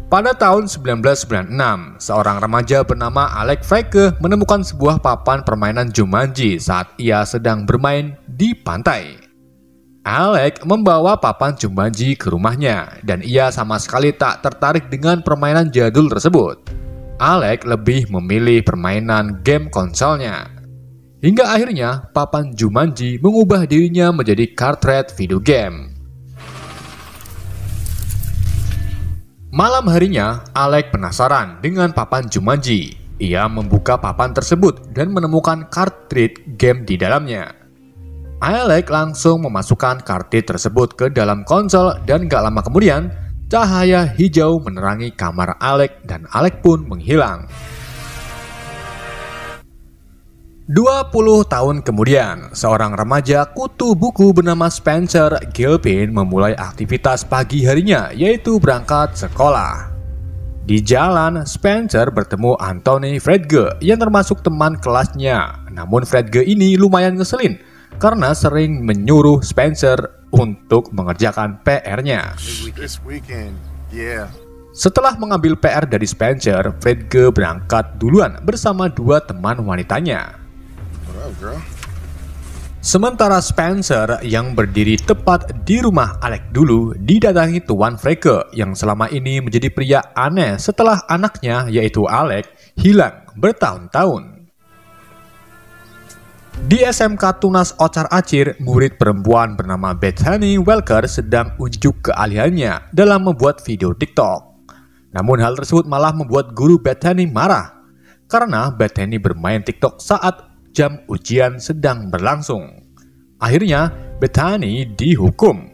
Pada tahun 1996, seorang remaja bernama Alex Frege menemukan sebuah papan permainan Jumanji saat ia sedang bermain di pantai. Alex membawa papan Jumanji ke rumahnya dan ia sama sekali tak tertarik dengan permainan jadul tersebut. Alex lebih memilih permainan game konsolnya. Hingga akhirnya papan Jumanji mengubah dirinya menjadi cartridge video game. Malam harinya, Alex penasaran dengan papan Jumanji. Ia membuka papan tersebut dan menemukan cartridge game di dalamnya. Alex langsung memasukkan cartridge tersebut ke dalam konsol dan gak lama kemudian, cahaya hijau menerangi kamar Alex dan Alex pun menghilang. 20 tahun kemudian, seorang remaja kutu buku bernama Spencer Gilpin memulai aktivitas pagi harinya, yaitu berangkat sekolah. Di jalan, Spencer bertemu Anthony Frege yang termasuk teman kelasnya. Namun Frege ini lumayan ngeselin karena sering menyuruh Spencer untuk mengerjakan PR-nya. Setelah mengambil PR dari Spencer, Frege berangkat duluan bersama dua teman wanitanya. Sementara Spencer yang berdiri tepat di rumah Alex dulu didatangi Tuan Frege yang selama ini menjadi pria aneh setelah anaknya yaitu Alex hilang bertahun-tahun. Di SMK Tunas Ocar-Acir, murid perempuan bernama Bethany Welker sedang unjuk keahliannya dalam membuat video TikTok. Namun hal tersebut malah membuat guru Bethany marah karena Bethany bermain TikTok saat jam ujian sedang berlangsung. Akhirnya, Bethany dihukum.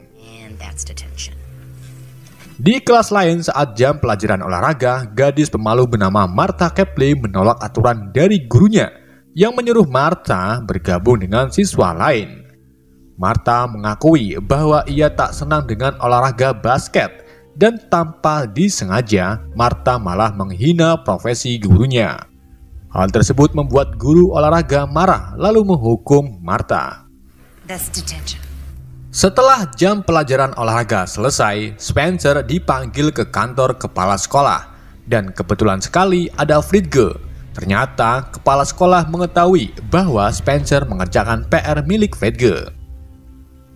Di kelas lain saat jam pelajaran olahraga, gadis pemalu bernama Martha Kepley menolak aturan dari gurunya yang menyuruh Martha bergabung dengan siswa lain. Martha mengakui bahwa ia tak senang dengan olahraga basket dan tanpa disengaja, Martha malah menghina profesi gurunya. Hal tersebut membuat guru olahraga marah lalu menghukum Martha. Setelah jam pelajaran olahraga selesai, Spencer dipanggil ke kantor kepala sekolah. Dan kebetulan sekali ada Frege. Ternyata kepala sekolah mengetahui bahwa Spencer mengerjakan PR milik Frege.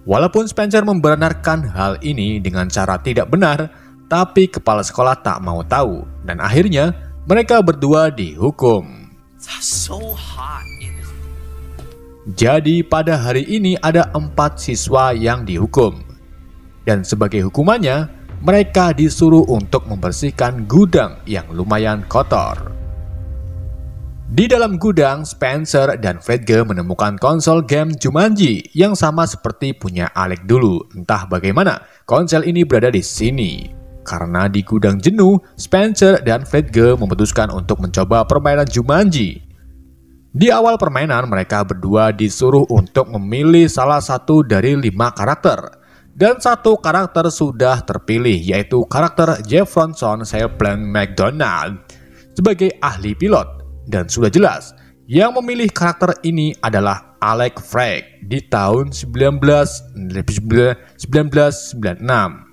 Walaupun Spencer membenarkan hal ini dengan cara tidak benar, tapi kepala sekolah tak mau tahu. Dan akhirnya mereka berdua dihukum. Jadi pada hari ini ada 4 siswa yang dihukum. Dan sebagai hukumannya, mereka disuruh untuk membersihkan gudang yang lumayan kotor. Di dalam gudang, Spencer dan Frege menemukan konsol game Jumanji yang sama seperti punya Alex dulu. Entah bagaimana konsol ini berada di sini. Karena di gudang jenuh, Spencer dan Frege memutuskan untuk mencoba permainan Jumanji. Di awal permainan, mereka berdua disuruh untuk memilih salah satu dari 5 karakter. Dan 1 karakter sudah terpilih, yaitu karakter Jefferson Sailplane McDonald sebagai ahli pilot. Dan sudah jelas, yang memilih karakter ini adalah Alex Frege di tahun 1996.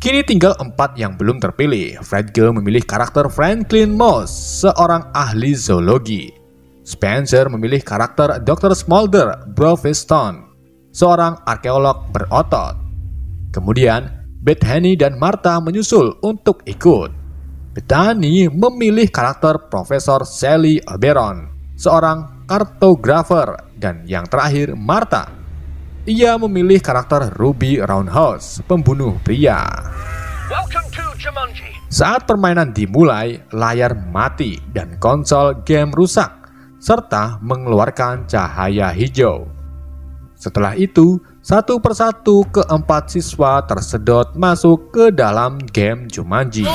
Kini tinggal 4 yang belum terpilih. Frege memilih karakter Franklin Moss, seorang ahli zoologi. Spencer memilih karakter Dr. Smolder Brofeston, seorang arkeolog berotot. Kemudian, Bethany dan Martha menyusul untuk ikut. Bethany memilih karakter Profesor Sally Oberon, seorang kartografer. Dan yang terakhir, Martha. Ia memilih karakter Ruby Roundhouse, pembunuh pria. Saat permainan dimulai, layar mati dan konsol game rusak, serta mengeluarkan cahaya hijau. Setelah itu, satu persatu keempat siswa tersedot masuk ke dalam game Jumanji.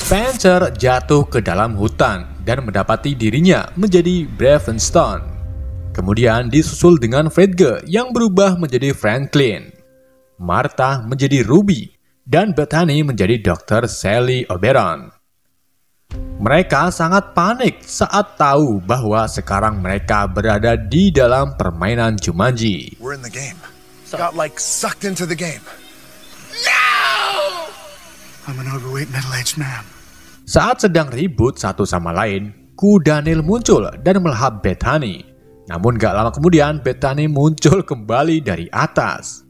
Spencer jatuh ke dalam hutan dan mendapati dirinya menjadi Bravenstone. Kemudian disusul dengan Frege yang berubah menjadi Franklin. Martha menjadi Ruby dan Bethany menjadi Dr. Sally Oberon. Mereka sangat panik saat tahu bahwa sekarang mereka berada di dalam permainan Jumanji. got like sucked into the game. I'm an overweight middle-aged man. Saat sedang ribut satu sama lain, Ku Daniel muncul dan melahap Bethany. Namun gak lama kemudian Bethany muncul kembali dari atas.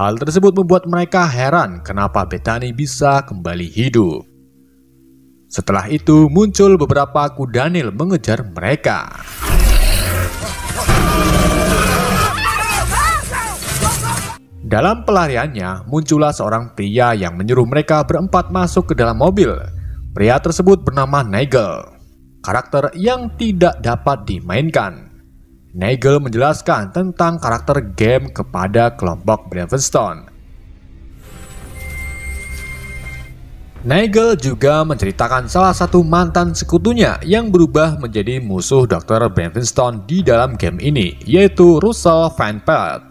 Hal tersebut membuat mereka heran kenapa Bethany bisa kembali hidup. Setelah itu muncul beberapa Ku Daniel mengejar mereka. Dalam pelariannya, muncullah seorang pria yang menyuruh mereka berempat masuk ke dalam mobil. Pria tersebut bernama Nigel, karakter yang tidak dapat dimainkan. Nigel menjelaskan tentang karakter game kepada kelompok Bravenstone. Nigel juga menceritakan salah satu mantan sekutunya yang berubah menjadi musuh Dr. Bravenstone di dalam game ini, yaitu Russell Van Pelt.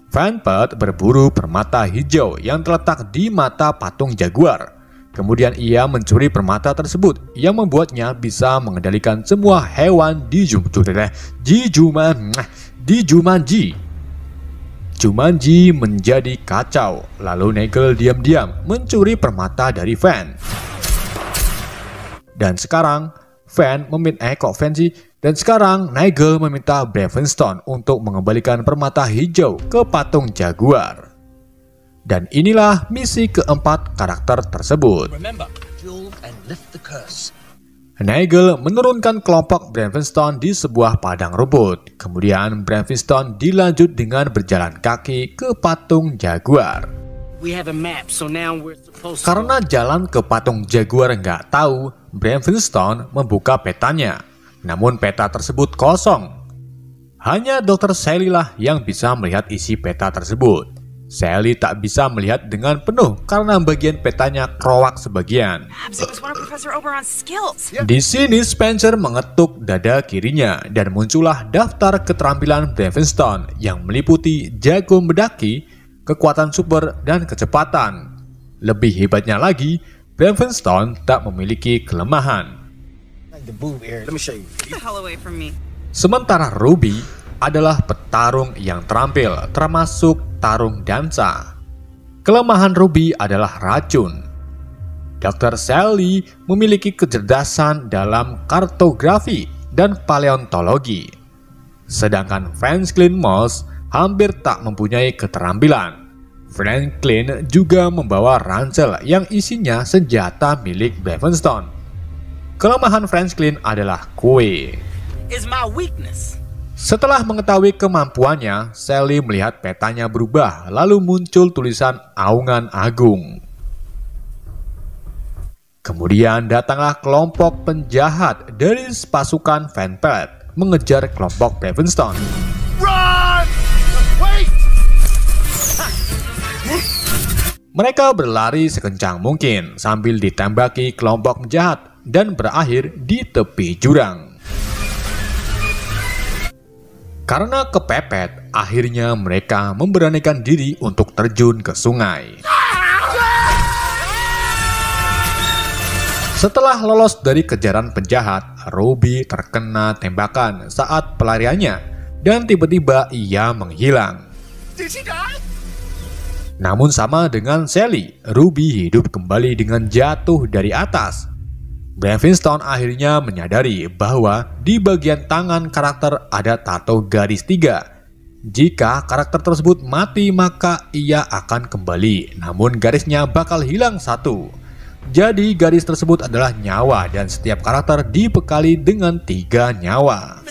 Van Pelt berburu permata hijau yang terletak di mata patung Jaguar. Kemudian ia mencuri permata tersebut yang membuatnya bisa mengendalikan semua hewan di Jumanji. Jumanji menjadi kacau, lalu Nigel diam-diam mencuri permata dari Van. Dan sekarang Nigel meminta Bravenstone untuk mengembalikan permata hijau ke patung Jaguar. Dan inilah misi keempat karakter tersebut. Nigel menurunkan kelompok Bravenstone di sebuah padang rumput. Kemudian Bravenstone dilanjut dengan berjalan kaki ke patung Jaguar. Karena jalan ke patung Jaguar nggak tahu, Bravenstone membuka petanya. Namun peta tersebut kosong. Hanya Dr. Sally lah yang bisa melihat isi peta tersebut. Sally tak bisa melihat dengan penuh karena bagian petanya kerowak sebagian. Di sini Spencer mengetuk dada kirinya dan muncullah daftar keterampilan Bravenstone yang meliputi jago mendaki, kekuatan super, dan kecepatan. Lebih hebatnya lagi, Bravenstone tak memiliki kelemahan. Sementara Ruby adalah petarung yang terampil, termasuk tarung dansa. Kelemahan Ruby adalah racun. Dr. Sally memiliki kecerdasan dalam kartografi dan paleontologi. Sedangkan Franklin Moss hampir tak mempunyai keterampilan. Franklin juga membawa ransel yang isinya senjata milik Bravenstone. Kelemahan Franklin adalah kue. Setelah mengetahui kemampuannya, Sally melihat petanya berubah, lalu muncul tulisan Aungan Agung. Kemudian datanglah kelompok penjahat dari pasukan Van Pelt mengejar kelompok Bravenstone. Mereka berlari sekencang mungkin sambil ditembaki kelompok penjahat dan berakhir di tepi jurang. Karena kepepet, akhirnya mereka memberanikan diri untuk terjun ke sungai. Setelah lolos dari kejaran penjahat, Ruby terkena tembakan saat pelariannya dan tiba-tiba ia menghilang. Namun sama dengan Sally, Ruby hidup kembali dengan jatuh dari atas. Bravenstone akhirnya menyadari bahwa di bagian tangan karakter ada tato garis 3. Jika karakter tersebut mati maka ia akan kembali, namun garisnya bakal hilang satu. Jadi garis tersebut adalah nyawa dan setiap karakter dibekali dengan 3 nyawa.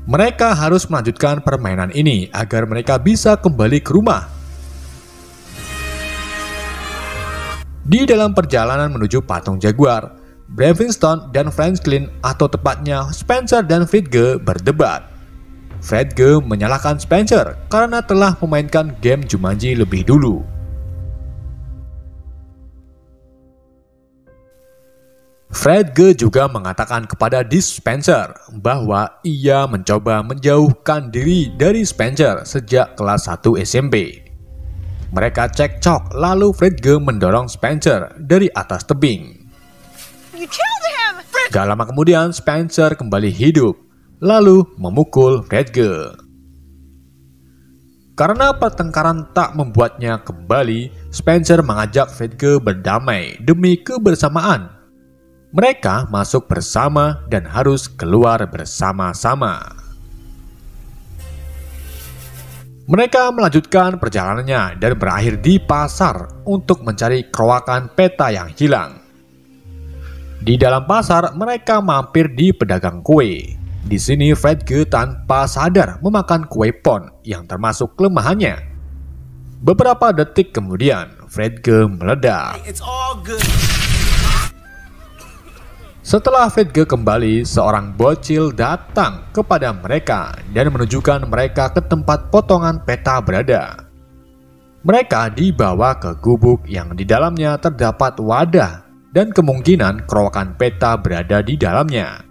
Mereka harus melanjutkan permainan ini agar mereka bisa kembali ke rumah. Di dalam perjalanan menuju patung Jaguar, Bravenstone dan Franklin atau tepatnya Spencer dan Frigge berdebat. Frigge menyalahkan Spencer karena telah memainkan game Jumanji lebih dulu. Frigge juga mengatakan kepada Spencer bahwa ia mencoba menjauhkan diri dari Spencer sejak kelas 1 SMP. Mereka cekcok, lalu Frigge mendorong Spencer dari atas tebing. Gak lama kemudian Spencer kembali hidup, lalu memukul Frigge. Karena pertengkaran tak membuatnya kembali, Spencer mengajak Fredge berdamai demi kebersamaan. Mereka masuk bersama dan harus keluar bersama-sama. Mereka melanjutkan perjalanannya dan berakhir di pasar untuk mencari kerowakan peta yang hilang. Di dalam pasar, mereka mampir di pedagang kue. Di sini Fredge tanpa sadar memakan kue pon yang termasuk kelemahannya. Beberapa detik kemudian, Fredge meledak. Setelah Fredge kembali, seorang bocil datang kepada mereka dan menunjukkan mereka ke tempat potongan peta berada. Mereka dibawa ke gubuk yang di dalamnya terdapat wadah dan kemungkinan kerowakan peta berada di dalamnya.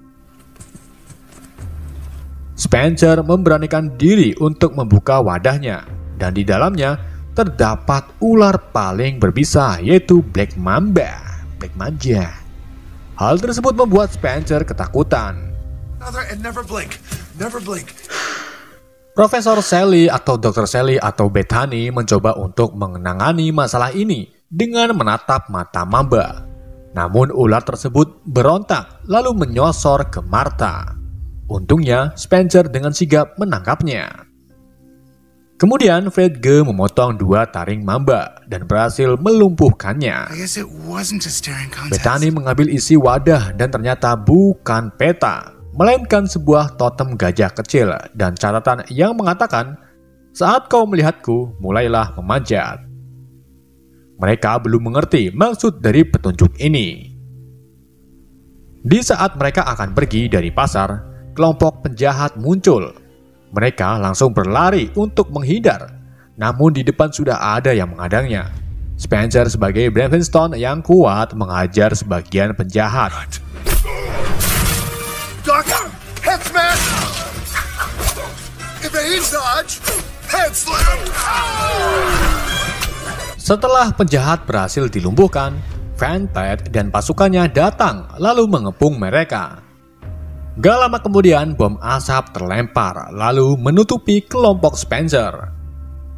Spencer memberanikan diri untuk membuka wadahnya, dan di dalamnya terdapat ular paling berbisa, yaitu Black Mamba. Hal tersebut membuat Spencer ketakutan. Profesor Sally atau Dr. Sally atau Bethany mencoba untuk menangani masalah ini dengan menatap mata Mamba. Namun ular tersebut berontak lalu menyosor ke Martha. Untungnya, Spencer dengan sigap menangkapnya. Kemudian, Fredge memotong 2 taring Mamba dan berhasil melumpuhkannya. Bethany mengambil isi wadah dan ternyata bukan peta, melainkan sebuah totem gajah kecil dan catatan yang mengatakan, "Saat kau melihatku, mulailah memanjat." Mereka belum mengerti maksud dari petunjuk ini. Di saat mereka akan pergi dari pasar, kelompok penjahat muncul. Mereka langsung berlari untuk menghindar. Namun di depan sudah ada yang menghadangnya. Spencer sebagai Brevenston yang kuat mengajar sebagian penjahat. Head smash! Evade dodge! Head slam! Setelah penjahat berhasil dilumpuhkan, Fanpad dan pasukannya datang lalu mengepung mereka. Gak lama kemudian bom asap terlempar lalu menutupi kelompok Spencer.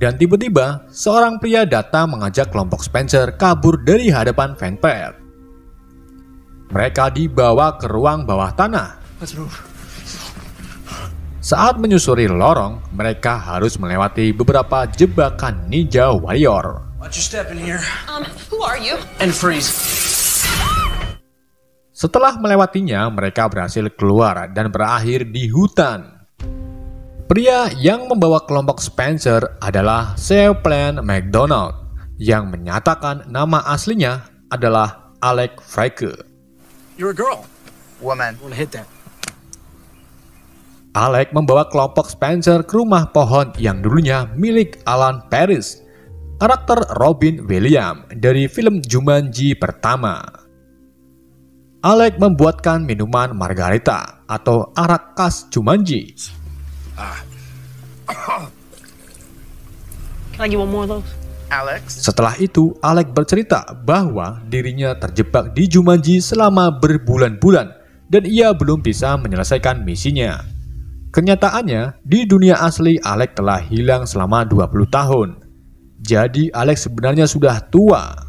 Dan tiba-tiba seorang pria datang mengajak kelompok Spencer kabur dari hadapan Fanpad. Mereka dibawa ke ruang bawah tanah. Saat menyusuri lorong, mereka harus melewati beberapa jebakan ninja warrior. Watch your step in here. Who are you? And freeze. Setelah melewatinya, mereka berhasil keluar dan berakhir di hutan. Pria yang membawa kelompok Spencer adalah Seoplan McDonald, yang menyatakan nama aslinya adalah Alec Frege. You're a girl. Woman. I wanna hit that. Alec membawa kelompok Spencer ke rumah pohon yang dulunya milik Alan Paris, karakter Robin Williams dari film Jumanji pertama. Alec membuatkan minuman margarita atau arak khas Jumanji. Can I get one more of those? Alex? Setelah itu, Alec bercerita bahwa dirinya terjebak di Jumanji selama berbulan-bulan dan ia belum bisa menyelesaikan misinya. Kenyataannya, di dunia asli Alec telah hilang selama 20 tahun. Jadi Alec sebenarnya sudah tua.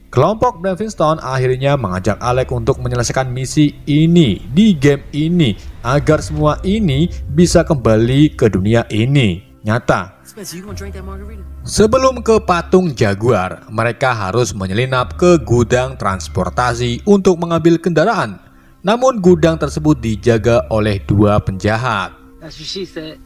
Kelompok Brevenston akhirnya mengajak Alec untuk menyelesaikan misi ini di game ini agar semua ini bisa kembali ke dunia ini nyata. Spencer, you gonna drink that margarita? Sebelum ke patung Jaguar, mereka harus menyelinap ke gudang transportasi untuk mengambil kendaraan. Namun gudang tersebut dijaga oleh 2 penjahat. That's what she said.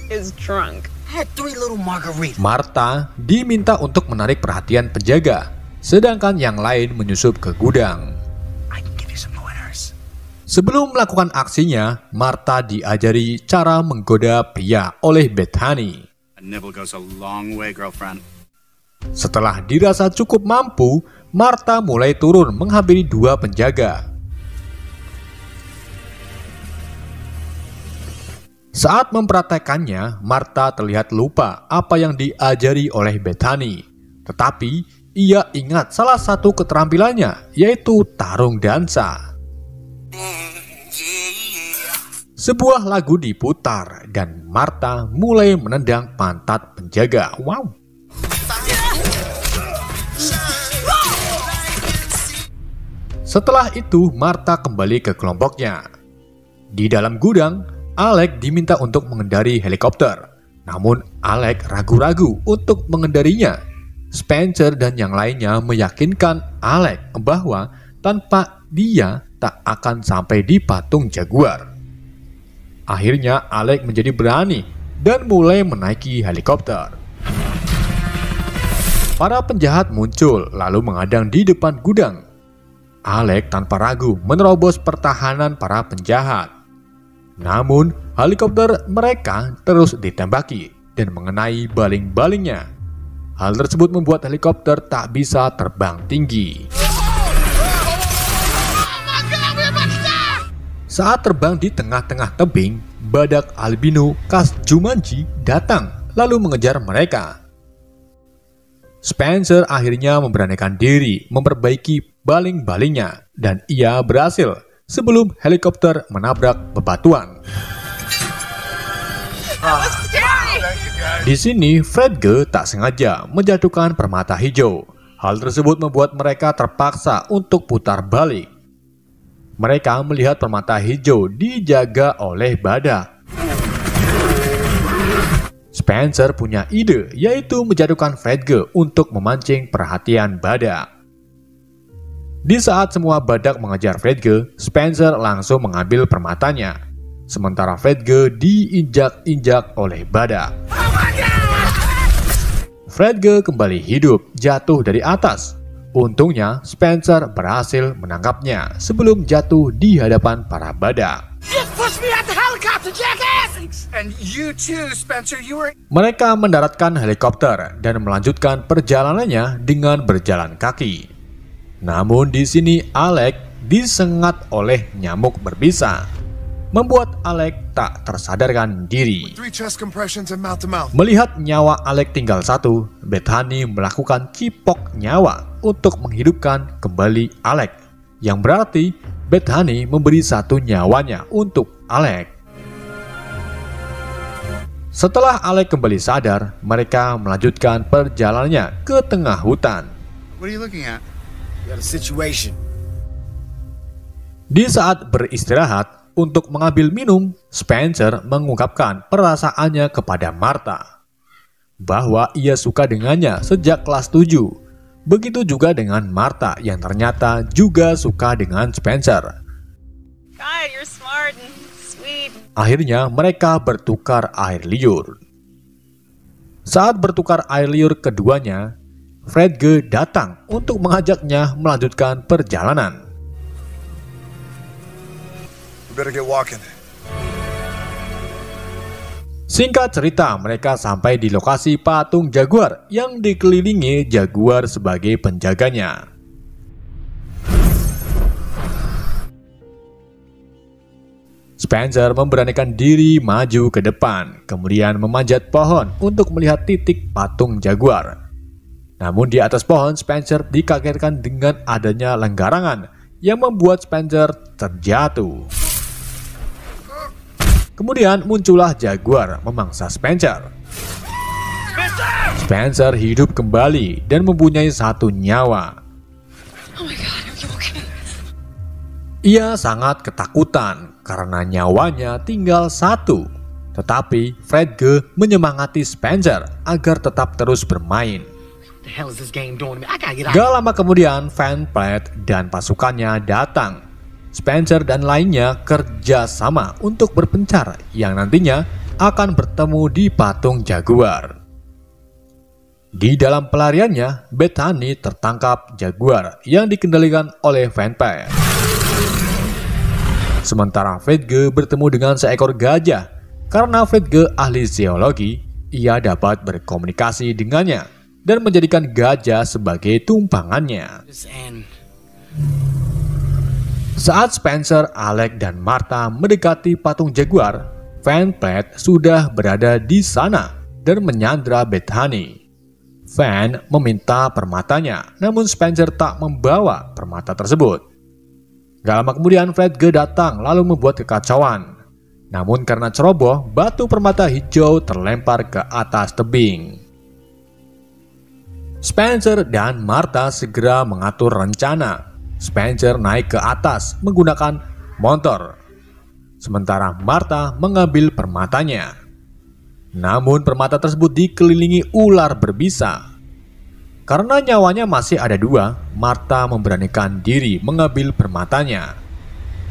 It's drunk. I had 3 little margaritas. Martha diminta untuk menarik perhatian penjaga, sedangkan yang lain menyusup ke gudang. I can give you some pointers. Sebelum melakukan aksinya, Martha diajari cara menggoda pria oleh Bethany. A nibble goes a long way, girlfriend. Setelah dirasa cukup mampu, Martha mulai turun menghampiri 2 penjaga. Saat mempraktekannya, Martha terlihat lupa apa yang diajari oleh Bethany. Tetapi, ia ingat salah satu keterampilannya, yaitu tarung dansa. Sebuah lagu diputar dan Martha mulai menendang pantat penjaga. Wow. Setelah itu Martha kembali ke kelompoknya. Di dalam gudang, Alec diminta untuk mengendari helikopter. Namun Alec ragu-ragu untuk mengendarinya. Spencer dan yang lainnya meyakinkan Alec bahwa tanpa dia tak akan sampai di patung jaguar. Akhirnya Alec menjadi berani dan mulai menaiki helikopter. Para penjahat muncul lalu menghadang di depan gudang. Alec tanpa ragu menerobos pertahanan para penjahat. Namun helikopter mereka terus ditembaki dan mengenai baling-balingnya. Hal tersebut membuat helikopter tak bisa terbang tinggi. Saat terbang di tengah-tengah tebing, badak albino khas Jumanji datang lalu mengejar mereka. Spencer akhirnya memberanikan diri memperbaiki baling-balingnya dan ia berhasil sebelum helikopter menabrak bebatuan. Di sini Fredge tak sengaja menjatuhkan permata hijau. Hal tersebut membuat mereka terpaksa untuk putar balik. Mereka melihat permata hijau dijaga oleh badak. Spencer punya ide, yaitu menjatuhkan Fredge untuk memancing perhatian badak. Di saat semua badak mengejar Fredge, Spencer langsung mengambil permatanya. Sementara Fredge diinjak-injak oleh badak. Fredge kembali hidup jatuh dari atas. Untungnya Spencer berhasil menangkapnya sebelum jatuh di hadapan para badak. And you too, Spencer. You were... Mereka mendaratkan helikopter dan melanjutkan perjalanannya dengan berjalan kaki. Namun di sini Alec disengat oleh nyamuk berbisa, membuat Alec tak tersadarkan diri. 3 chest compressions and mouth-to-mouth. Melihat nyawa Alec tinggal 1, Bethany melakukan cipok nyawa untuk menghidupkan kembali Alec, yang berarti Bethany memberi 1 nyawanya untuk Alec. Setelah Alec kembali sadar, mereka melanjutkan perjalanannya ke tengah hutan. What are you looking at? We got a situation. Di saat beristirahat untuk mengambil minum, Spencer mengungkapkan perasaannya kepada Martha, bahwa ia suka dengannya sejak kelas 7. Begitu juga dengan Martha yang ternyata juga suka dengan Spencer. God, you're smart and sweet. Akhirnya mereka bertukar air liur. Saat bertukar air liur keduanya, Fredge datang untuk mengajaknya melanjutkan perjalanan. We better get walking. Singkat cerita, mereka sampai di lokasi patung jaguar yang dikelilingi jaguar sebagai penjaganya. Spencer memberanikan diri maju ke depan, kemudian memanjat pohon untuk melihat titik patung jaguar. Namun di atas pohon, Spencer dikagetkan dengan adanya lenggarangan yang membuat Spencer terjatuh. Kemudian muncullah jaguar memangsa Spencer. Spencer hidup kembali dan mempunyai 1 nyawa. Oh my God, are you okay? Ia sangat ketakutan karena nyawanya tinggal 1. Tetapi Fredge menyemangati Spencer agar tetap terus bermain. The hell is this game doing to me? I gotta get out. Gak lama kemudian, Van Platt dan pasukannya datang. Spencer dan lainnya kerja sama untuk berpencar yang nantinya akan bertemu di patung jaguar. Di dalam pelariannya, Bethany tertangkap jaguar yang dikendalikan oleh Van Platt. Sementara Fredge bertemu dengan seekor gajah. Karena Fredge ahli zoologi, ia dapat berkomunikasi dengannya dan menjadikan gajah sebagai tumpangannya. This end. Saat Spencer, Alec, dan Martha mendekati patung jaguar, Van Platt sudah berada di sana dan menyandra Bethany. Van meminta permatanya, namun Spencer tak membawa permata tersebut. Gak lama kemudian Fredge datang lalu membuat kekacauan. Namun karena ceroboh, batu permata hijau terlempar ke atas tebing. Spencer dan Martha segera mengatur rencana. Spencer naik ke atas menggunakan motor, sementara Martha mengambil permatanya. Namun permata tersebut dikelilingi ular berbisa. Karena nyawanya masih ada 2, Martha memberanikan diri mengambil permatanya.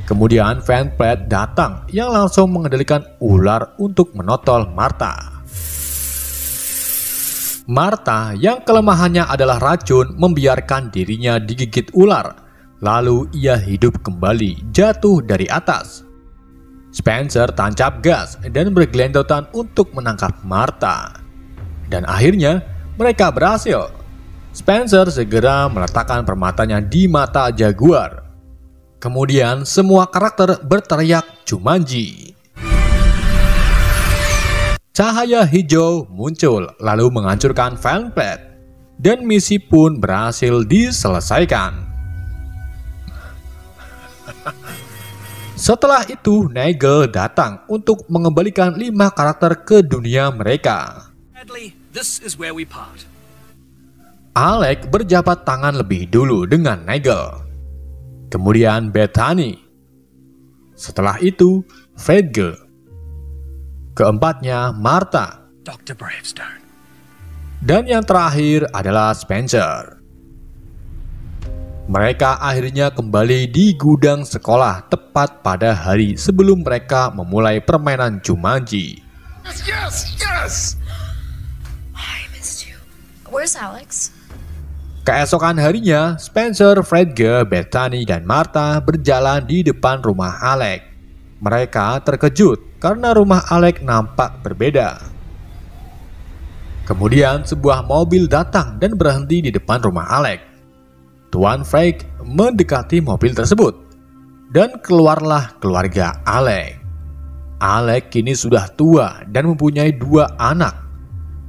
Kemudian Van Platt datang yang langsung mengendalikan ular untuk menotol Martha. Martha yang kelemahannya adalah racun membiarkan dirinya digigit ular, lalu ia hidup kembali jatuh dari atas. Spencer tancap gas dan bergelendotan untuk menangkap Martha. Dan akhirnya mereka berhasil. Spencer segera meletakkan permatanya di mata jaguar. Kemudian semua karakter berteriak Jumanji. Cahaya hijau muncul lalu menghancurkan Van Platt dan misi pun berhasil diselesaikan. Setelah itu Nigel datang untuk mengembalikan 5 karakter ke dunia mereka. Sadly, this is where we part. Alec berjabat tangan lebih dulu dengan Nigel. Kemudian Bethany. Setelah itu Fredge. Keempatnya Martha. Dr. Bravestone. Dan yang terakhir adalah Spencer. Mereka akhirnya kembali di gudang sekolah tepat pada hari sebelum mereka memulai permainan Jumanji. Yes! I missed you. Where's Alex? Keesokan harinya, Spencer, Fredge, Bethany, dan Martha berjalan di depan rumah Alec. Mereka terkejut karena rumah Alec nampak berbeda. Kemudian sebuah mobil datang dan berhenti di depan rumah Alec. Tuan Frank mendekati mobil tersebut dan keluarlah keluarga Alec. Alec kini sudah tua dan mempunyai 2 anak.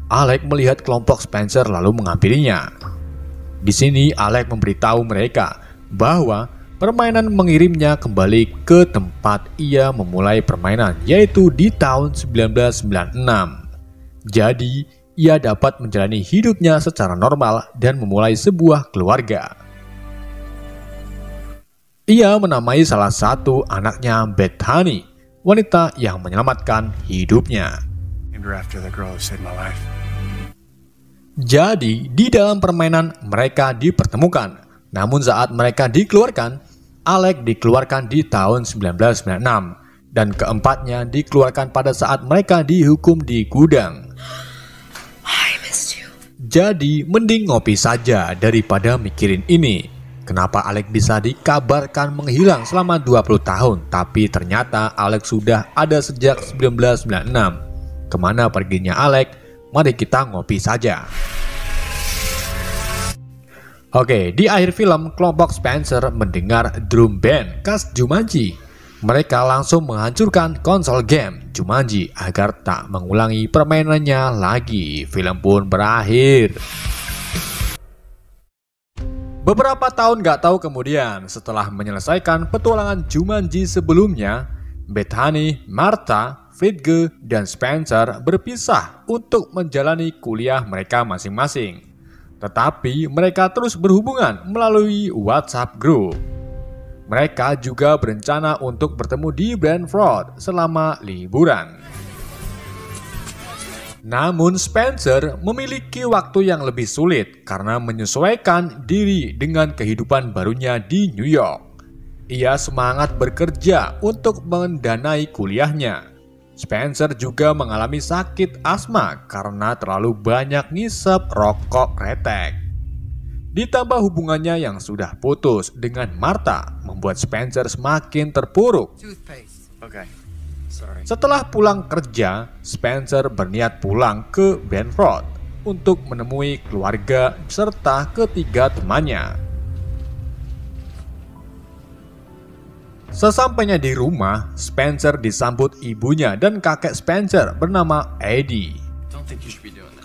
Alec melihat kelompok Spencer lalu menghampirinya. Di sini Alec memberitahu mereka bahwa permainan mengirimnya kembali ke tempat ia memulai permainan, yaitu di tahun 1996. Jadi, ia dapat menjalani hidupnya secara normal dan memulai sebuah keluarga. Ia menamai salah satu anaknya Bethany, wanita yang menyelamatkan hidupnya. After the girl who saved my life. Jadi, di dalam permainan mereka dipertemukan. Namun saat mereka dikeluarkan, Alec dikeluarkan di tahun 1996 dan keempatnya dikeluarkan pada saat mereka dihukum di gudang. I missed you. Jadi, mending ngopi saja daripada mikirin ini. Kenapa Alec bisa dikabarkan menghilang selama 20 tahun, tapi ternyata Alec sudah ada sejak 1996. Kemana perginya Alec? Mari kita ngopi saja. Oke, di akhir film, kelompok Spencer mendengar drum band khas Jumanji. Mereka langsung menghancurkan konsol game Jumanji agar tak mengulangi permainannya lagi. Film pun berakhir. Beberapa tahun gak tahu kemudian, setelah menyelesaikan petualangan Jumanji sebelumnya, Bethany, Martha, Fredge, dan Spencer berpisah untuk menjalani kuliah mereka masing-masing. Tetapi mereka terus berhubungan melalui WhatsApp group. Mereka juga berencana untuk bertemu di Brantford selama liburan. Namun Spencer memiliki waktu yang lebih sulit karena menyesuaikan diri dengan kehidupan barunya di New York. Ia semangat bekerja untuk mendanai kuliahnya. Spencer juga mengalami sakit asma karena terlalu banyak ngisep rokok kretek. Ditambah hubungannya yang sudah putus dengan Martha membuat Spencer semakin terpuruk. Okay. Sorry. Setelah pulang kerja, Spencer berniat pulang ke Brantford untuk menemui keluarga serta ketiga temannya. Sesampainya di rumah, Spencer disambut ibunya dan kakek Spencer bernama Eddie. Don't think you should be doing that.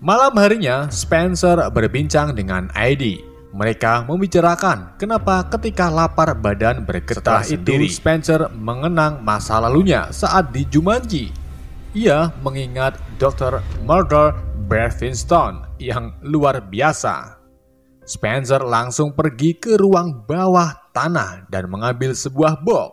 Malam harinya, Spencer berbincang dengan Eddie. Mereka membicarakan kenapa ketika lapar badan bergetar sendiri. Spencer mengenang masa lalunya saat di Jumanji. Ia mengingat Dr. Mulder Brevington yang luar biasa. Spencer langsung pergi ke ruang bawah tanah dan mengambil sebuah box.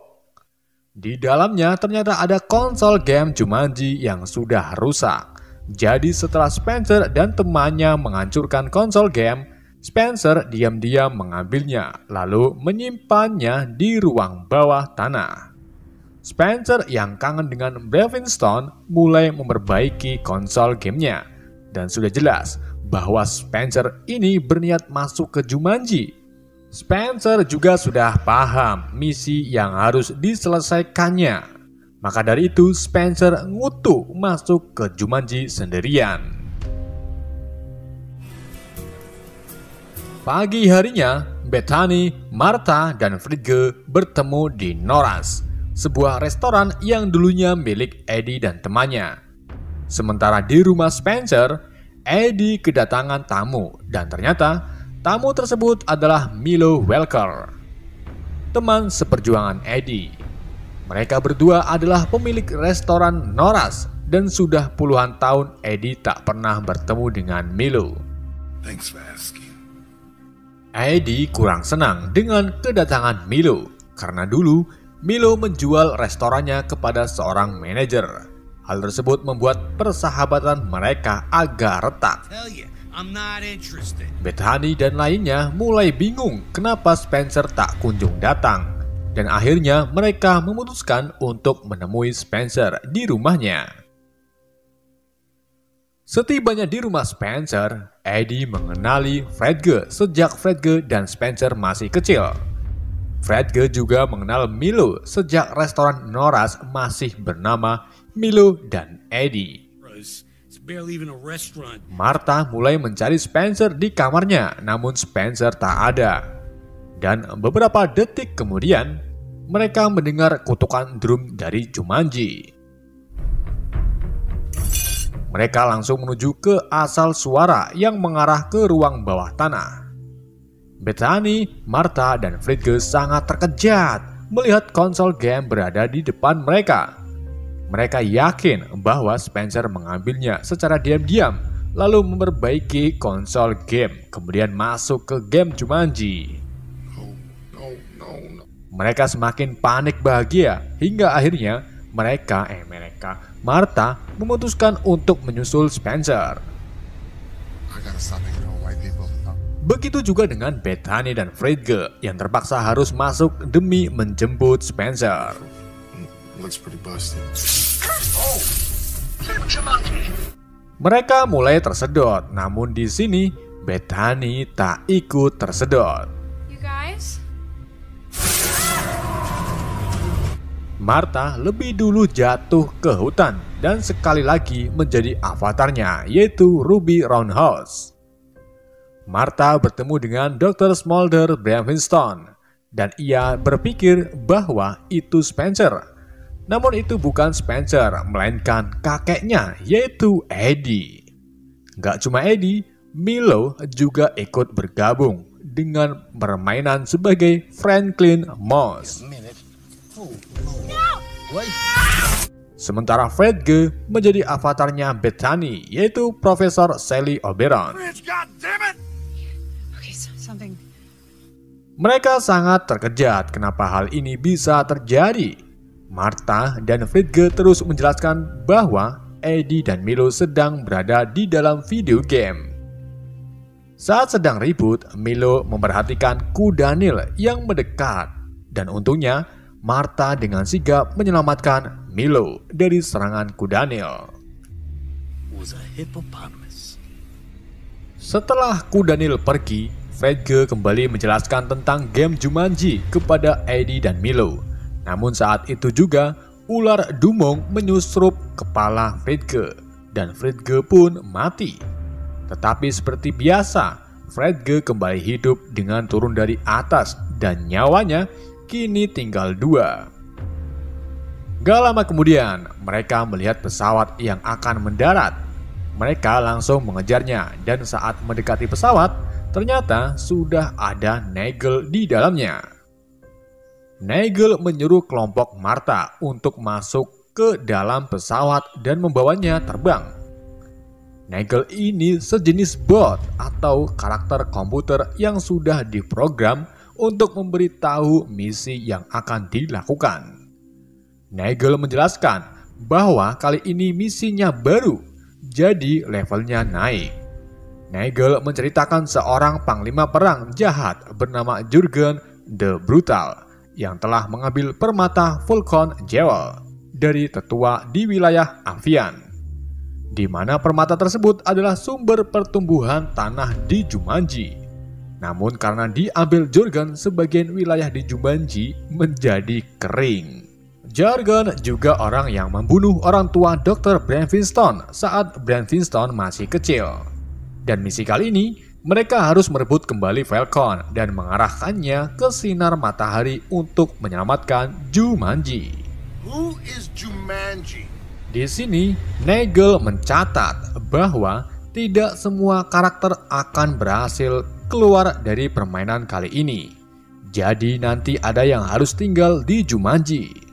Di dalamnya ternyata ada konsol game Jumanji yang sudah rusak. Jadi setelah Spencer dan temannya menghancurkan konsol game, Spencer diam-diam mengambilnya lalu menyimpannya di ruang bawah tanah. Spencer yang kangen dengan Brevington mulai memperbaiki konsol gamenya. Dan sudah jelas bahwa Spencer ini berniat masuk ke Jumanji. Spencer juga sudah paham misi yang harus diselesaikannya. Maka dari itu Spencer ngutuh masuk ke Jumanji sendirian. Pagi harinya, Bethany, Martha, dan Frigga bertemu di Nora's, sebuah restoran yang dulunya milik Eddie dan temannya. Sementara di rumah Spencer, Eddie kedatangan tamu dan ternyata tamu tersebut adalah Milo Welker, teman seperjuangan Eddie. Mereka berdua adalah pemilik restoran Nora's dan sudah puluhan tahun Eddie tak pernah bertemu dengan Milo. Thanks for asking. Eddie kurang senang dengan kedatangan Milo karena dulu Milo menjual restorannya kepada seorang manajer. Hal tersebut membuat persahabatan mereka agak retak. Bethany dan lainnya mulai bingung kenapa Spencer tak kunjung datang. Dan akhirnya mereka memutuskan untuk menemui Spencer di rumahnya. Setibanya di rumah Spencer, Eddie mengenali Frigga sejak Frigga dan Spencer masih kecil. Frigga juga mengenal Milo sejak restoran Nora's masih bernama Milo dan Eddie. Martha mulai mencari Spencer di kamarnya, namun Spencer tak ada. Dan beberapa detik kemudian, mereka mendengar kutukan drum dari Jumanji. Mereka langsung menuju ke asal suara yang mengarah ke ruang bawah tanah. Bethany, Martha, dan Frigga sangat terkejut melihat konsol game berada di depan mereka. Mereka yakin bahwa Spencer mengambilnya secara diam-diam, lalu memperbaiki konsol game, kemudian masuk ke game Jumanji. Mereka semakin panik bahagia hingga akhirnya Martha memutuskan untuk menyusul Spencer. Begitu juga dengan Bethany dan Frigga yang terpaksa harus masuk demi menjemput Spencer. Mereka mulai tersedot, namun di sini Bethany tak ikut tersedot. You guys? Martha lebih dulu jatuh ke hutan dan sekali lagi menjadi avatarnya, yaitu Ruby Roundhouse. Martha bertemu dengan Dr. Mulder Brevington dan ia berpikir bahwa itu Spencer. Namun itu bukan Spencer, melainkan kakeknya, yaitu Eddie. Gak cuma Eddie, Milo juga ikut bergabung dengan permainan sebagai Franklin Moss. Sementara Frigga menjadi avatarnya Bethany, yaitu Profesor Sally Oberon. Mereka sangat terkejut kenapa hal ini bisa terjadi. Martha dan Frigga terus menjelaskan bahwa Eddie dan Milo sedang berada di dalam video game. Saat sedang ribut, Milo memperhatikan kuda Nil yang mendekat. Dan untungnya, Martha dengan sigap menyelamatkan Milo dari serangan kuda Nil. Setelah kuda Nil pergi, Frigga kembali menjelaskan tentang game Jumanji kepada Eddie dan Milo. Namun saat itu juga, ular dumung menyusrup kepala Frigga dan Frigga pun mati. Tetapi seperti biasa, Frigga kembali hidup dengan turun dari atas dan nyawanya kini tinggal 2. Gak lama kemudian, mereka melihat pesawat yang akan mendarat. Mereka langsung mengejarnya dan saat mendekati pesawat, ternyata sudah ada Nagel di dalamnya. Nagel menyuruh kelompok Martha untuk masuk ke dalam pesawat dan membawanya terbang. Nagel ini sejenis bot atau karakter komputer yang sudah diprogram untuk memberitahu misi yang akan dilakukan. Nagel menjelaskan bahwa kali ini misinya baru, jadi levelnya naik. Nagel menceritakan seorang panglima perang jahat bernama Jurgen the Brutal yang telah mengambil permata Vulcan Jewel dari tetua di wilayah Avian, di mana permata tersebut adalah sumber pertumbuhan tanah di Jumanji. Namun karena diambil Jurgen, sebagian wilayah di Jumanji menjadi kering. Jurgen juga orang yang membunuh orang tua Dr. Brian Flintstone saat Brian Flintstone masih kecil. Dan misi kali ini, mereka harus merebut kembali Falcon dan mengarahkannya ke sinar matahari untuk menyelamatkan Jumanji. Who is Jumanji? Di sini, Nagel mencatat bahwa tidak semua karakter akan berhasil keluar dari permainan kali ini. Jadi nanti ada yang harus tinggal di Jumanji.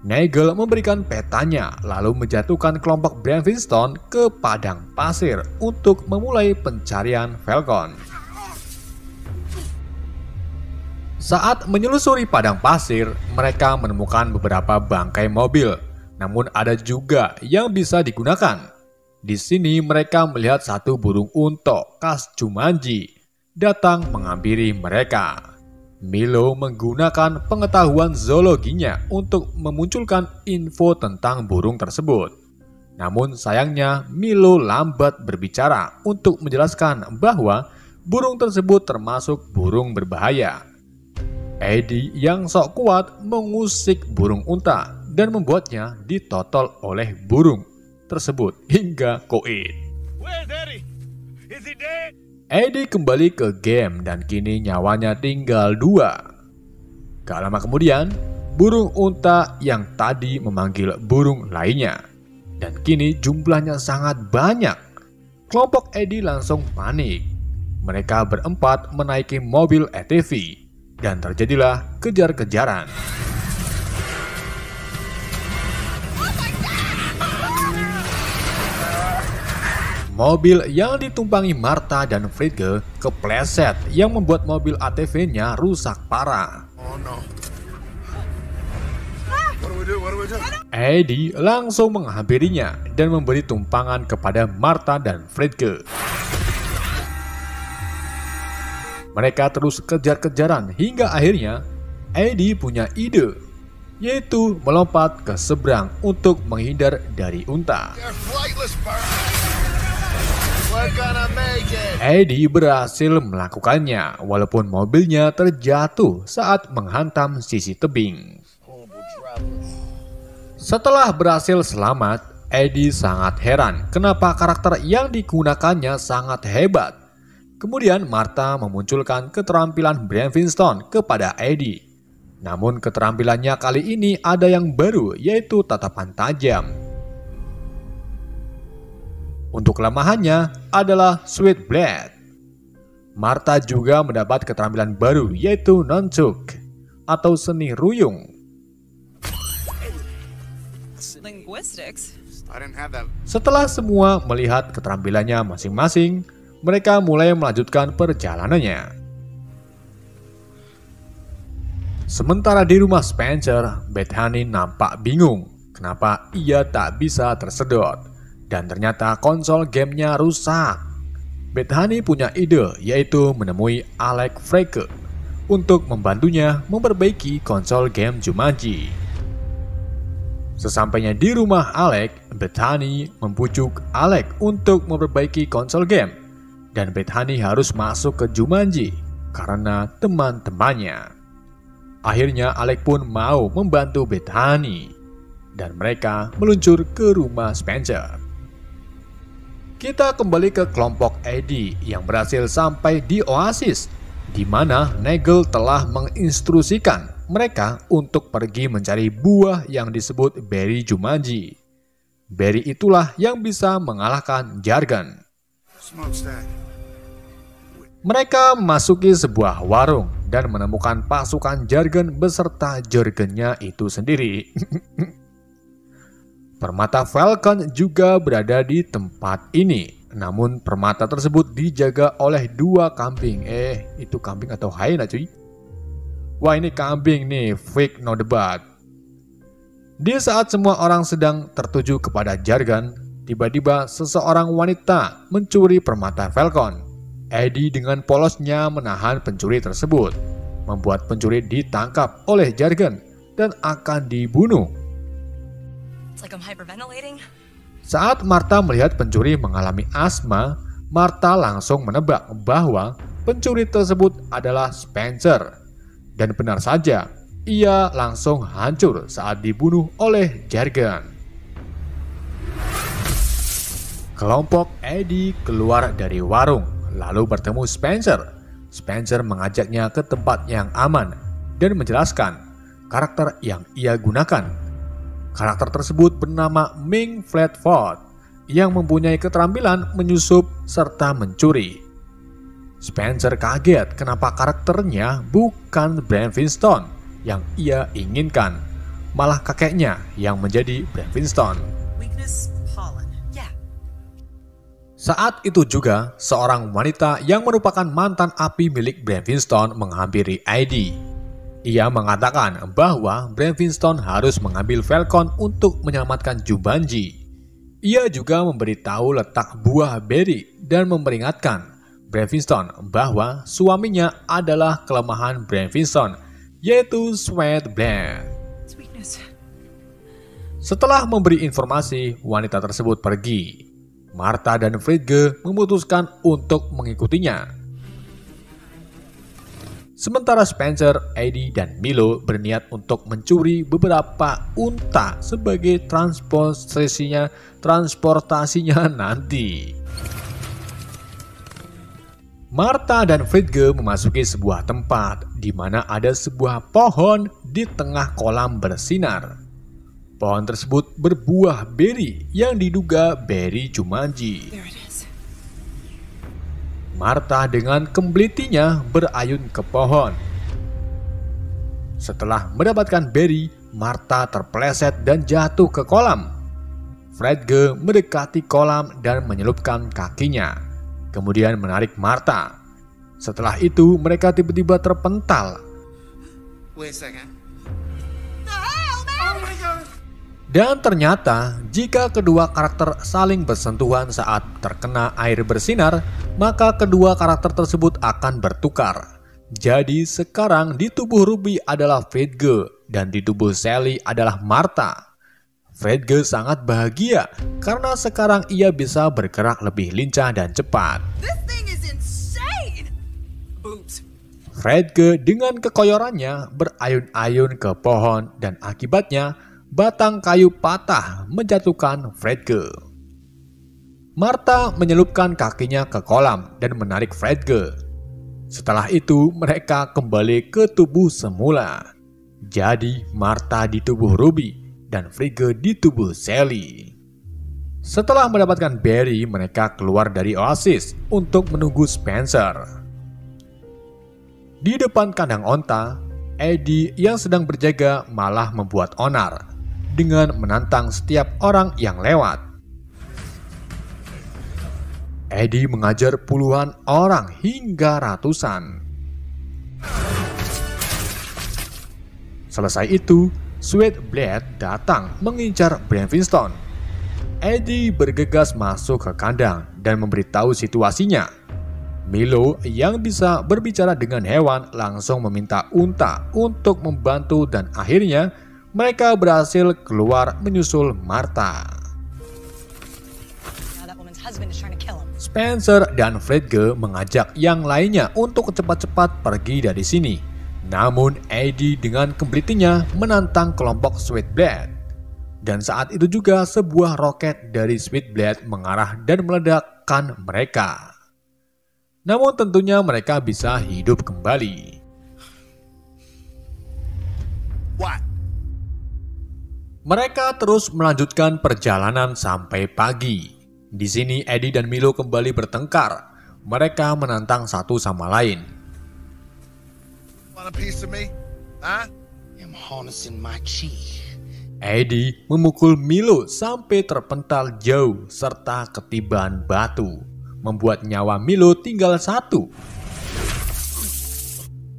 Nagel memberikan petanya lalu menjatuhkan kelompok Brian Flintstone ke padang pasir untuk memulai pencarian Falcon. Saat menyelusuri padang pasir, mereka menemukan beberapa bangkai mobil. Namun ada juga yang bisa digunakan. Di sini mereka melihat satu burung unta khas Jumanji datang menghampiri mereka. Milo menggunakan pengetahuan zoologinya untuk memunculkan info tentang burung tersebut. Namun sayangnya Milo lambat berbicara untuk menjelaskan bahwa burung tersebut termasuk burung berbahaya. Eddie yang sok kuat mengusik burung unta dan membuatnya ditotol oleh burung tersebut hingga koit. Eddie kembali ke game dan kini nyawanya tinggal 2. Gak lama kemudian, burung unta yang tadi memanggil burung lainnya. Dan kini jumlahnya sangat banyak. Kelompok Eddie langsung panik. Mereka berempat menaiki mobil ATV dan terjadilah kejar-kejaran. Mobil yang ditumpangi Martha dan Frigga kepleset yang membuat mobil ATV-nya rusak parah. Oh no. What do we do? Eddie langsung menghampirinya dan memberi tumpangan kepada Martha dan Frigga. Mereka terus kejar-kejaran hingga akhirnya Eddie punya ide, yaitu melompat ke seberang untuk menghindar dari unta. They're flightless birds. We're gonna make it. Eddie berhasil melakukannya walaupun mobilnya terjatuh saat menghantam sisi tebing. Setelah berhasil selamat, Eddie sangat heran kenapa karakter yang digunakannya sangat hebat. Kemudian Martha memunculkan keterampilan Brian Flintstone kepada Eddie. Namun keterampilannya kali ini ada yang baru, yaitu tatapan tajam. Untuk kelemahannya adalah Sweet Blade. Martha juga mendapat keterampilan baru, yaitu Nunchuk atau seni ruyung. Linguistics. I didn't have that. Setelah semua melihat keterampilannya masing-masing, mereka mulai melanjutkan perjalanannya. Sementara di rumah Spencer, Bethany nampak bingung kenapa ia tak bisa tersedot. Dan ternyata konsol gamenya rusak. Bethany punya ide, yaitu menemui Alec Frege untuk membantunya memperbaiki konsol game Jumanji. Sesampainya di rumah Alec, Bethany membujuk Alec untuk memperbaiki konsol game. Dan Bethany harus masuk ke Jumanji karena teman-temannya. Akhirnya Alec pun mau membantu Bethany. Dan mereka meluncur ke rumah Spencer. Kita kembali ke kelompok Eddie yang berhasil sampai di Oasis, di mana Nagel telah menginstruksikan mereka untuk pergi mencari buah yang disebut Berry Jumanji. Berry itulah yang bisa mengalahkan Jargon. Smokestack. Mereka memasuki sebuah warung dan menemukan pasukan Jargon beserta jargonnya itu sendiri. Permata Falcon juga berada di tempat ini. Namun permata tersebut dijaga oleh 2 kambing. Itu kambing atau hyena cuy? Wah, ini kambing nih, fake no debat. Di saat semua orang sedang tertuju kepada Jargon, tiba-tiba seseorang wanita mencuri permata Falcon. Eddie dengan polosnya menahan pencuri tersebut, membuat pencuri ditangkap oleh Jargon dan akan dibunuh. It's like I'm hyperventilating. Saat Martha melihat pencuri mengalami asma, Martha langsung menebak bahwa pencuri tersebut adalah Spencer. Dan benar saja, ia langsung hancur saat dibunuh oleh Jargon. Kelompok Eddie keluar dari warung, lalu bertemu Spencer. Spencer mengajaknya ke tempat yang aman dan menjelaskan karakter yang ia gunakan. Karakter tersebut bernama Ming Flatford yang mempunyai keterampilan menyusup serta mencuri. Spencer kaget kenapa karakternya bukan Bran Winston yang ia inginkan, malah kakeknya yang menjadi Bran Winston. Weakness, pollen. Yeah. Saat itu juga, seorang wanita yang merupakan mantan api milik Bran Winston menghampiri Eddie. Ia mengatakan bahwa Bran Winston harus mengambil Falcon untuk menyelamatkan Jumanji. Ia juga memberitahu letak buah Barry dan memperingatkan Bran Winston bahwa suaminya adalah kelemahan Bran Winston, yaitu Sweat Blood. Setelah memberi informasi, wanita tersebut pergi. Martha dan Frigga memutuskan untuk mengikutinya. Sementara Spencer, Eddie, dan Milo berniat untuk mencuri beberapa unta sebagai transportasinya nanti. Martha dan Frigga memasuki sebuah tempat di mana ada sebuah pohon di tengah kolam bersinar. Pohon tersebut berbuah beri yang diduga beri Jumanji. Martha dengan kemblitinya berayun ke pohon. Setelah mendapatkan beri, Martha terpeleset dan jatuh ke kolam. Frigga mendekati kolam dan menyelupkan kakinya, kemudian menarik Martha. Setelah itu mereka tiba-tiba terpental. Wait a second. Dan ternyata, jika kedua karakter saling bersentuhan saat terkena air bersinar, maka kedua karakter tersebut akan bertukar. Jadi sekarang di tubuh Ruby adalah Frigga dan di tubuh Sally adalah Martha. Frigga sangat bahagia karena sekarang ia bisa bergerak lebih lincah dan cepat. This thing is insane. Boobs. Frigga dengan kekoyorannya berayun-ayun ke pohon dan akibatnya batang kayu patah menjatuhkan Frigga. Martha menyelupkan kakinya ke kolam dan menarik Frigga. Setelah itu mereka kembali ke tubuh semula. Jadi Martha di tubuh Ruby dan Frigga di tubuh Sally. Setelah mendapatkan Barry, mereka keluar dari oasis untuk menunggu Spencer. Di depan kandang onta, Eddie yang sedang berjaga malah membuat onar dengan menantang setiap orang yang lewat. Eddie mengajar puluhan orang hingga ratusan. Selesai itu, Sweat Blood datang mengincar Bran Winston. Eddie bergegas masuk ke kandang dan memberitahu situasinya. Milo yang bisa berbicara dengan hewan langsung meminta unta untuk membantu dan akhirnya mereka berhasil keluar menyusul Martha. Spencer dan Frigga mengajak yang lainnya untuk cepat-cepat pergi dari sini. Namun Eddie dengan kemblitinya menantang kelompok Sweetblood. Dan saat itu juga sebuah roket dari Sweetblood mengarah dan meledakkan mereka. Namun tentunya mereka bisa hidup kembali. What? Mereka terus melanjutkan perjalanan sampai pagi. Di sini Eddie dan Milo kembali bertengkar. mereka menantang satu sama lain. Want a piece of me? Huh? I'm harnessing my chi. Eddie memukul Milo sampai terpental jauh serta ketiban batu, membuat nyawa Milo tinggal satu.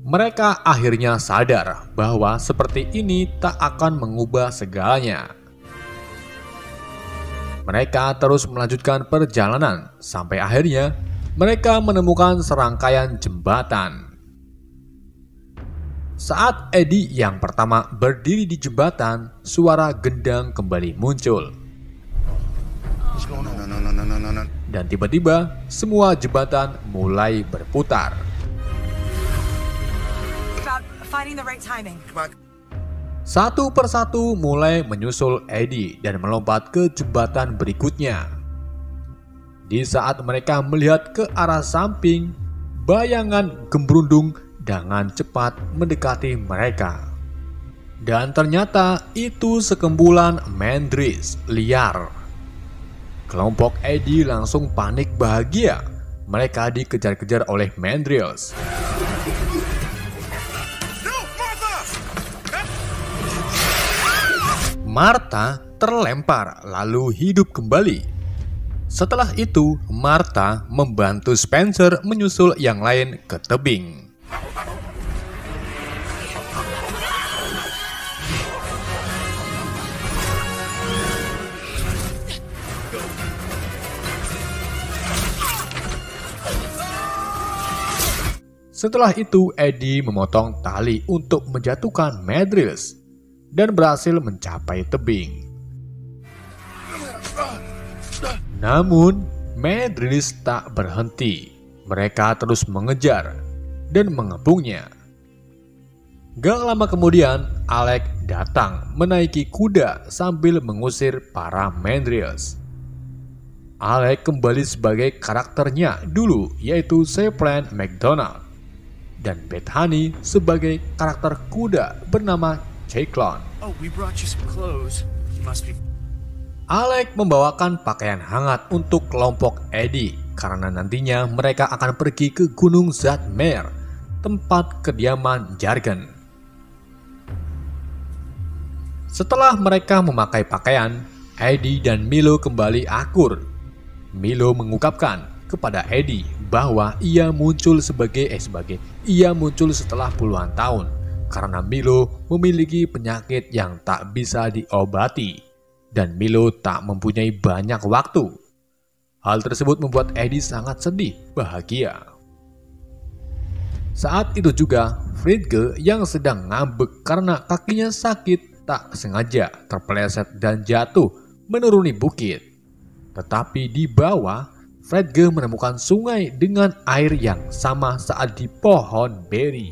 Mereka akhirnya sadar bahwa seperti ini tak akan mengubah segalanya. Mereka terus melanjutkan perjalanan sampai akhirnya mereka menemukan serangkaian jembatan. Saat Eddie yang pertama berdiri di jembatan, suara gendang kembali muncul. Dan tiba-tiba semua jembatan mulai berputar. Finding the right timing. Satu persatu mulai menyusul Eddie dan melompat ke jembatan berikutnya. Di saat mereka melihat ke arah samping, bayangan gembrundung dengan cepat mendekati mereka. Dan ternyata itu sekumpulan Mandrills liar. Kelompok Eddie langsung panik bahagia. Mereka dikejar-kejar oleh Mandrills. Martha terlempar lalu hidup kembali. Setelah itu, Martha membantu Spencer menyusul yang lain ke tebing. Setelah itu, Eddie memotong tali untuk menjatuhkan Mandrills dan berhasil mencapai tebing. Namun, Mandrills tak berhenti. Mereka terus mengejar dan mengepungnya. Gak lama kemudian, Alec datang menaiki kuda sambil mengusir para Mandrills. Alec kembali sebagai karakternya dulu, yaitu Seplan McDonald, dan Bethany sebagai karakter kuda bernama Chiclon. Oh, we brought you some clothes. You must be... Alec membawakan pakaian hangat untuk kelompok Eddie karena nantinya mereka akan pergi ke Gunung Zadmer, tempat kediaman Jargon. Setelah mereka memakai pakaian, Eddie dan Milo kembali akur. Milo mengungkapkan kepada Eddie bahwa ia muncul setelah puluhan tahun karena Milo memiliki penyakit yang tak bisa diobati dan Milo tak mempunyai banyak waktu. Hal tersebut membuat Eddie sangat sedih bahagia. Saat itu juga, Frigge yang sedang ngambek karena kakinya sakit tak sengaja terpeleset dan jatuh menuruni bukit. Tetapi di bawah, Frigge menemukan sungai dengan air yang sama saat di pohon beri.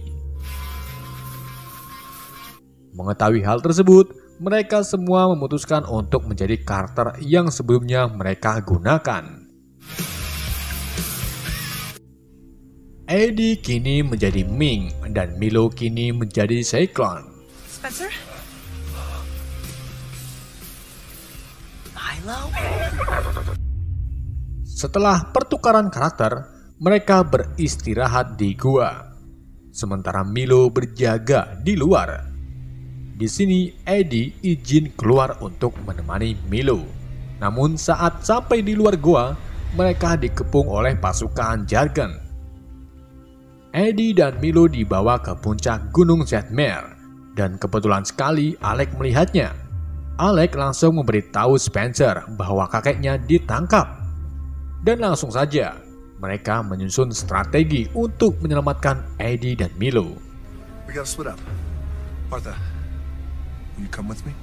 Mengetahui hal tersebut, mereka semua memutuskan untuk menjadi karakter yang sebelumnya mereka gunakan. Eddie kini menjadi Ming dan Milo kini menjadi Chiclon. Spencer? Milo? Setelah pertukaran karakter, mereka beristirahat di gua, sementara Milo berjaga di luar. Di sini, Eddie izin keluar untuk menemani Milo. Namun saat sampai di luar gua, mereka dikepung oleh pasukan Jargon. Eddie dan Milo dibawa ke puncak Gunung Zadmer, dan kebetulan sekali Alec melihatnya. Alec langsung memberitahu Spencer bahwa kakeknya ditangkap. Dan langsung saja, mereka menyusun strategi untuk menyelamatkan Eddie dan Milo. We gotta split up. Martha, will you come with me?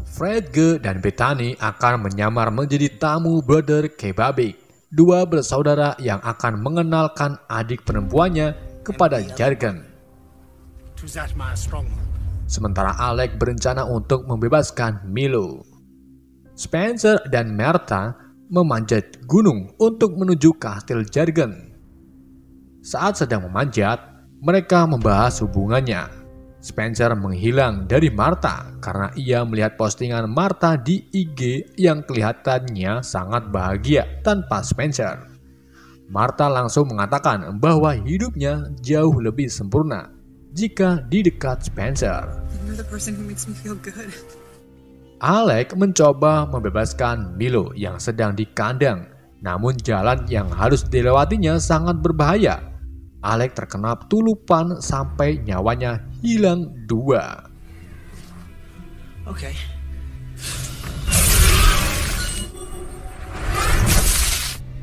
Frigge dan Bethany akan menyamar menjadi tamu Brother Kebabik, dua bersaudara yang akan mengenalkan adik perempuannya kepada Jargon. To that my stronghold. Sementara Alec berencana untuk membebaskan Milo. Spencer dan Martha memanjat gunung untuk menuju kastil Jargon. Saat sedang memanjat, mereka membahas hubungannya. Spencer menghilang dari Martha karena ia melihat postingan Martha di IG yang kelihatannya sangat bahagia tanpa Spencer. Martha langsung mengatakan bahwa hidupnya jauh lebih sempurna jika di dekat Spencer. You're the person who makes me feel good. Alec mencoba membebaskan Milo yang sedang dikandang, namun jalan yang harus dilewatinya sangat berbahaya. Alec terkena tulupan sampai nyawanya hilang 2. Okay.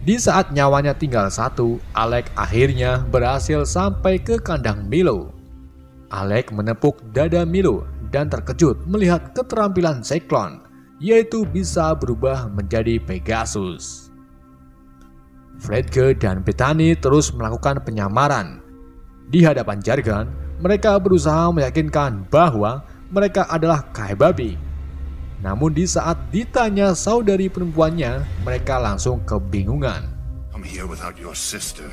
Di saat nyawanya tinggal 1, Alec akhirnya berhasil sampai ke kandang Milo. Alec menepuk dada Milo dan terkejut melihat keterampilan Cyclone, yaitu bisa berubah menjadi Pegasus. Fredge dan Bethany terus melakukan penyamaran. Di hadapan Jargon, mereka berusaha meyakinkan bahwa mereka adalah Kaibabi. Namun di saat ditanya saudari perempuannya, mereka langsung kebingungan. I'm here without your sister.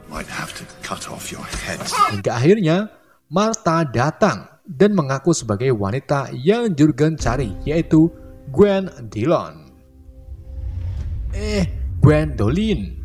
Might have to cut off your head. Hingga akhirnya, Martha datang dan mengaku sebagai wanita yang Jurgen cari, yaitu Gwen Dillon. Gwendolyn.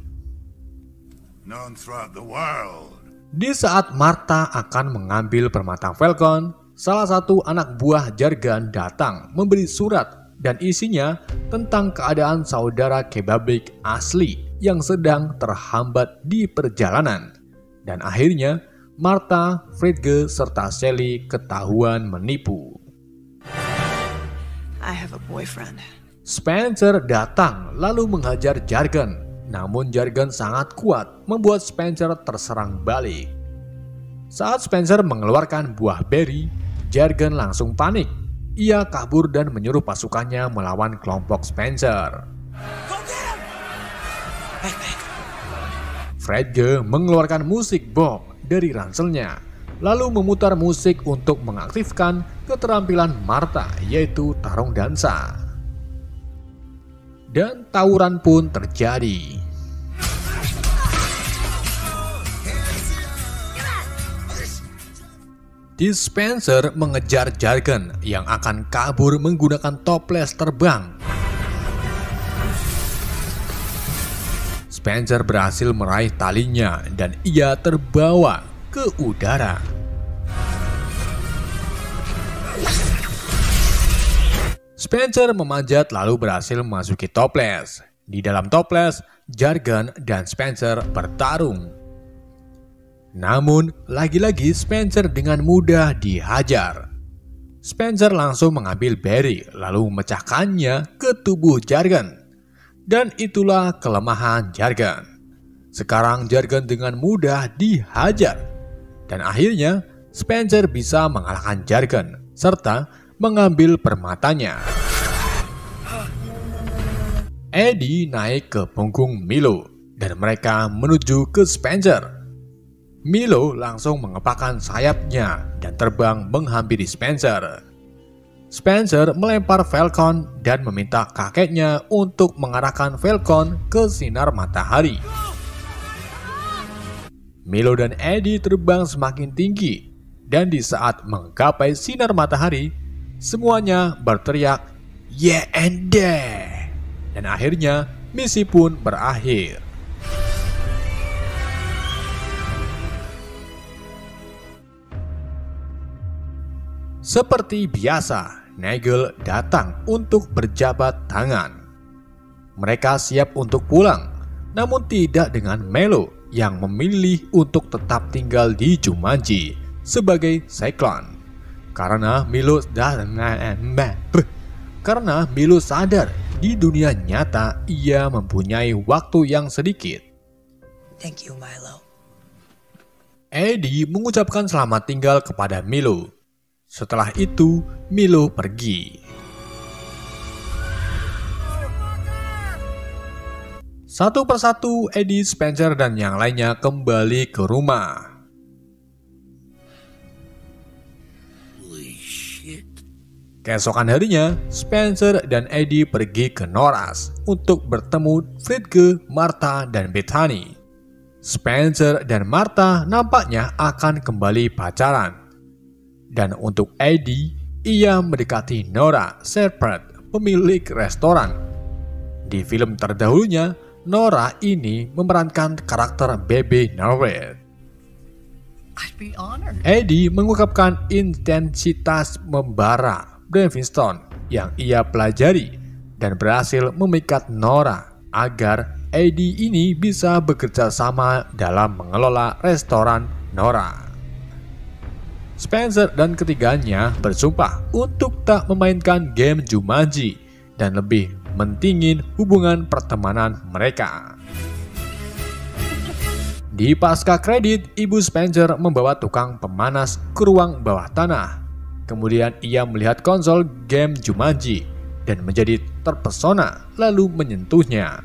Known throughout the world. Di saat Martha akan mengambil permata Falcon, salah satu anak buah Jargon datang memberi surat dan isinya tentang keadaan saudara Kebabik asli yang sedang terhambat di perjalanan. Dan akhirnya Martha, Fredge, serta Sally ketahuan menipu. I have a boyfriend. Spencer datang lalu menghajar Jargon, namun Jargon sangat kuat membuat Spencer terserang balik. Saat Spencer mengeluarkan buah berry, Jargon langsung panik. Ia kabur dan menyuruh pasukannya melawan kelompok Spencer. Fredge mengeluarkan musik box dari ranselnya, lalu memutar musik untuk mengaktifkan keterampilan Martha, yaitu tarung dansa. Dan tawuran pun terjadi. Spencer mengejar Jargon yang akan kabur menggunakan toples terbang. Spencer berhasil meraih talinya dan ia terbawa ke udara. Spencer memanjat lalu berhasil memasuki toples. Di dalam toples, Jargon dan Spencer bertarung. Namun, lagi-lagi Spencer dengan mudah dihajar. Spencer langsung mengambil berry lalu memecahkannya ke tubuh Jargon. Dan itulah kelemahan Jargon. Sekarang Jargon dengan mudah dihajar. Dan akhirnya, Spencer bisa mengalahkan Jargon serta mengambil permatanya. Eddie naik ke punggung Milo dan mereka menuju ke Spencer. Milo langsung mengepakkan sayapnya dan terbang menghampiri Spencer. Spencer melempar Falcon dan meminta kakeknya untuk mengarahkan Falcon ke sinar matahari. Milo dan Eddie terbang semakin tinggi dan di saat menggapai sinar matahari, semuanya berteriak, "Yeah and there!" Dan akhirnya misi pun berakhir. Seperti biasa, Nigel datang untuk berjabat tangan. Mereka siap untuk pulang, namun tidak dengan Melo yang memilih untuk tetap tinggal di Jumanji sebagai Cyclone. Karena Milo sadar di dunia nyata ia mempunyai waktu yang sedikit. Thank you, Milo. Eddie mengucapkan selamat tinggal kepada Milo. Setelah itu, Milo pergi. Satu persatu, Eddie, Spencer, dan yang lainnya kembali ke rumah. Keesokan harinya, Spencer dan Eddie pergi ke Noras untuk bertemu Fredge, Martha, dan Bethany. Spencer dan Martha nampaknya akan kembali pacaran. Dan untuk Eddie, ia mendekati Nora Shepherd, pemilik restoran. Di film terdahulunya, Nora ini memerankan karakter Bebe Norwood. I'd be honored. Eddie mengungkapkan intensitas membara Bravingstone yang ia pelajari dan berhasil memikat Nora agar Eddie ini bisa bekerja sama dalam mengelola restoran Nora. Spencer dan ketiganya bersumpah untuk tak memainkan game Jumanji dan lebih mentingin hubungan pertemanan mereka. Di pasca kredit, Ibu Spencer membawa tukang pemanas ke ruang bawah tanah. Kemudian ia melihat konsol game Jumanji dan menjadi terpesona lalu menyentuhnya.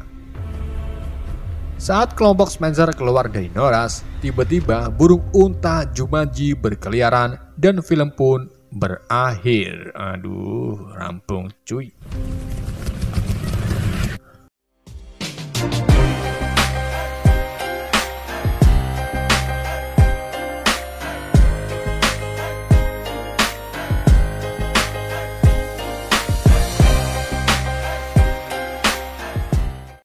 Saat kelompok Spencer keluar dari Nora's, tiba-tiba burung unta Jumanji berkeliaran dan film pun berakhir. Aduh, rampung cuy.